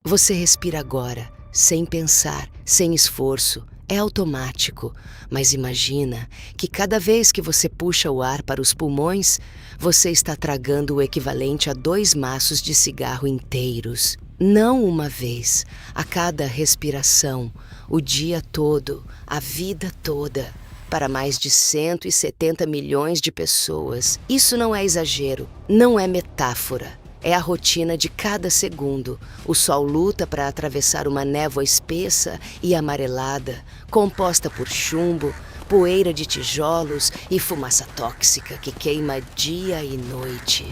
Você respira agora, sem pensar, sem esforço. É automático, mas imagina que cada vez que você puxa o ar para os pulmões, você está tragando o equivalente a 2 maços de cigarro inteiros. Não uma vez, a cada respiração, o dia todo, a vida toda. Para mais de 170 milhões de pessoas. Isso não é exagero, não é metáfora. É a rotina de cada segundo. O sol luta para atravessar uma névoa espessa e amarelada, composta por chumbo, poeira de tijolos e fumaça tóxica que queima dia e noite.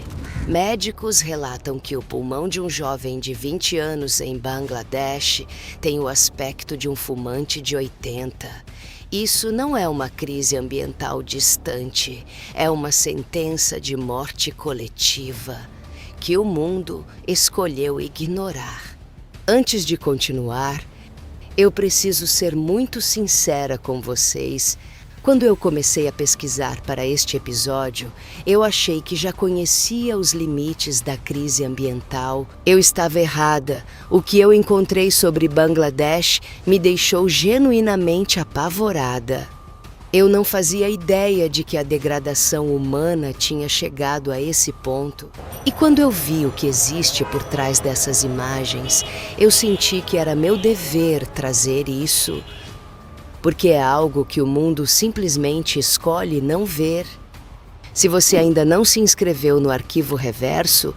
Médicos relatam que o pulmão de um jovem de 20 anos em Bangladesh tem o aspecto de um fumante de 80. Isso não é uma crise ambiental distante, é uma sentença de morte coletiva que o mundo escolheu ignorar. Antes de continuar, eu preciso ser muito sincera com vocês. Quando eu comecei a pesquisar para este episódio, eu achei que já conhecia os limites da crise ambiental. Eu estava errada. O que eu encontrei sobre Bangladesh me deixou genuinamente apavorada. Eu não fazia ideia de que a degradação humana tinha chegado a esse ponto. E quando eu vi o que existe por trás dessas imagens, eu senti que era meu dever trazer isso, porque é algo que o mundo simplesmente escolhe não ver. Se você ainda não se inscreveu no Arquivo Reverso,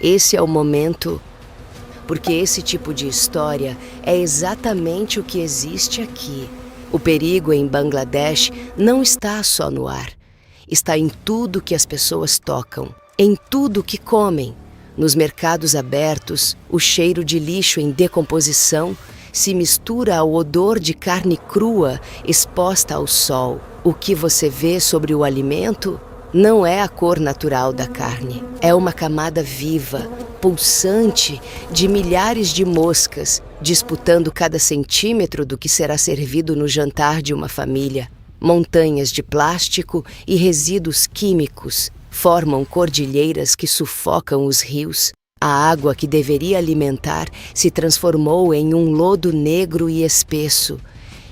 esse é o momento, porque esse tipo de história é exatamente o que existe aqui. O perigo em Bangladesh não está só no ar. Está em tudo que as pessoas tocam, em tudo que comem. Nos mercados abertos, o cheiro de lixo em decomposição se mistura ao odor de carne crua exposta ao sol. O que você vê sobre o alimento não é a cor natural da carne. É uma camada viva, pulsante, de milhares de moscas, disputando cada centímetro do que será servido no jantar de uma família. Montanhas de plástico e resíduos químicos formam cordilheiras que sufocam os rios. A água que deveria alimentar se transformou em um lodo negro e espesso.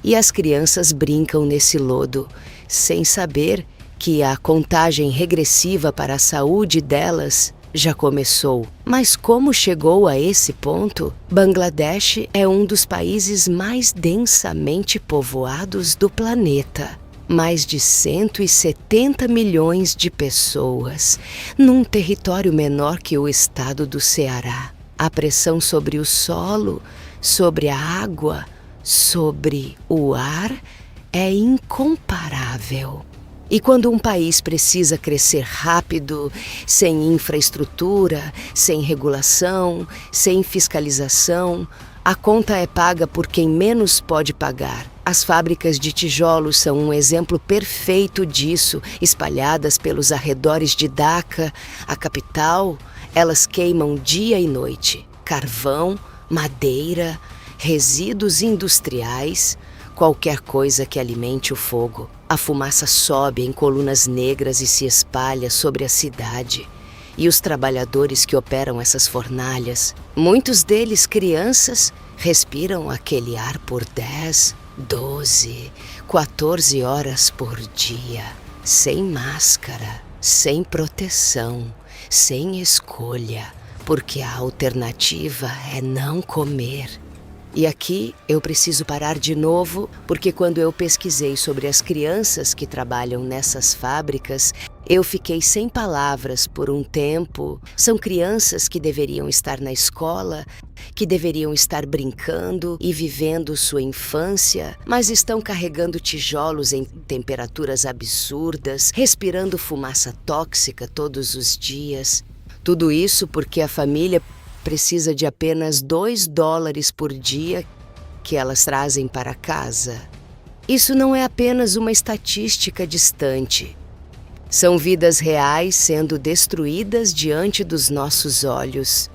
E as crianças brincam nesse lodo, sem saber que a contagem regressiva para a saúde delas já começou. Mas como chegou a esse ponto? Bangladesh é um dos países mais densamente povoados do planeta. Mais de 170 milhões de pessoas, num território menor que o estado do Ceará. A pressão sobre o solo, sobre a água, sobre o ar é incomparável. E quando um país precisa crescer rápido, sem infraestrutura, sem regulação, sem fiscalização, a conta é paga por quem menos pode pagar. As fábricas de tijolos são um exemplo perfeito disso, espalhadas pelos arredores de Dhaka, a capital. Elas queimam dia e noite. Carvão, madeira, resíduos industriais, qualquer coisa que alimente o fogo. A fumaça sobe em colunas negras e se espalha sobre a cidade. E os trabalhadores que operam essas fornalhas, muitos deles crianças, respiram aquele ar por 10, 12, 14 horas por dia, sem máscara, sem proteção, sem escolha, porque a alternativa é não comer. E aqui eu preciso parar de novo, porque quando eu pesquisei sobre as crianças que trabalham nessas fábricas, eu fiquei sem palavras por um tempo. São crianças que deveriam estar na escola, que deveriam estar brincando e vivendo sua infância, mas estão carregando tijolos em temperaturas absurdas, respirando fumaça tóxica todos os dias. Tudo isso porque a família precisa de apenas $2 por dia que elas trazem para casa. Isso não é apenas uma estatística distante. São vidas reais sendo destruídas diante dos nossos olhos.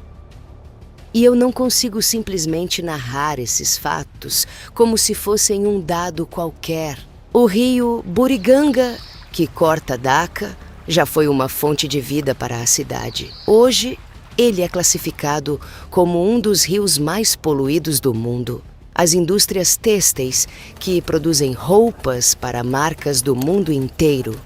E eu não consigo simplesmente narrar esses fatos como se fossem um dado qualquer. O rio Buriganga, que corta Dhaka, já foi uma fonte de vida para a cidade. Hoje, Ele é classificado como um dos rios mais poluídos do mundo. As indústrias têxteis, que produzem roupas para marcas do mundo inteiro,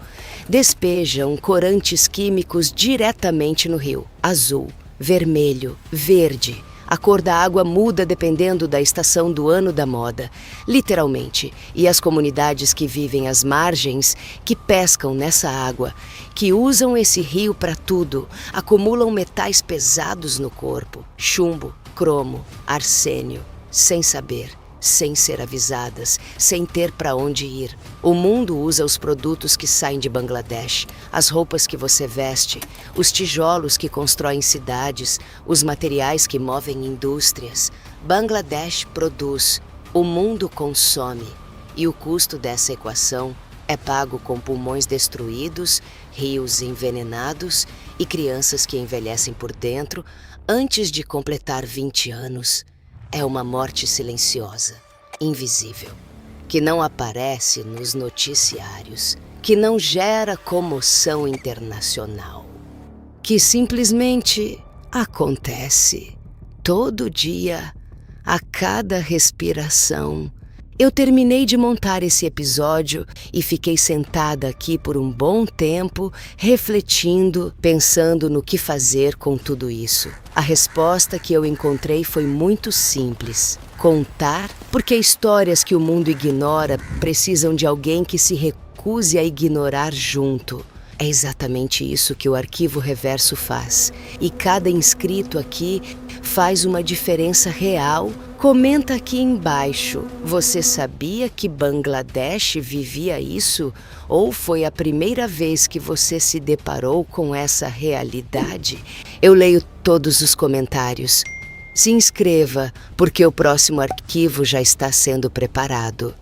despejam corantes químicos diretamente no rio. Azul, vermelho, verde. A cor da água muda dependendo da estação do ano da moda, literalmente. E as comunidades que vivem às margens, que pescam nessa água, que usam esse rio para tudo, acumulam metais pesados no corpo, chumbo, cromo, arsênio, sem saber, sem ser avisadas, sem ter para onde ir. O mundo usa os produtos que saem de Bangladesh, as roupas que você veste, os tijolos que constroem cidades, os materiais que movem indústrias. Bangladesh produz, o mundo consome. E o custo dessa equação é pago com pulmões destruídos, rios envenenados e crianças que envelhecem por dentro antes de completar 20 anos. É uma morte silenciosa, invisível, que não aparece nos noticiários, que não gera comoção internacional, que simplesmente acontece todo dia, a cada respiração. Eu terminei de montar esse episódio e fiquei sentada aqui por um bom tempo, refletindo, pensando no que fazer com tudo isso. A resposta que eu encontrei foi muito simples: contar, porque histórias que o mundo ignora precisam de alguém que se recuse a ignorar junto. É exatamente isso que o Arquivo Reverso faz. E cada inscrito aqui faz uma diferença real. Comenta aqui embaixo. Você sabia que Bangladesh vivia isso? Ou foi a primeira vez que você se deparou com essa realidade? Eu leio todos os comentários. Se inscreva, porque o próximo arquivo já está sendo preparado.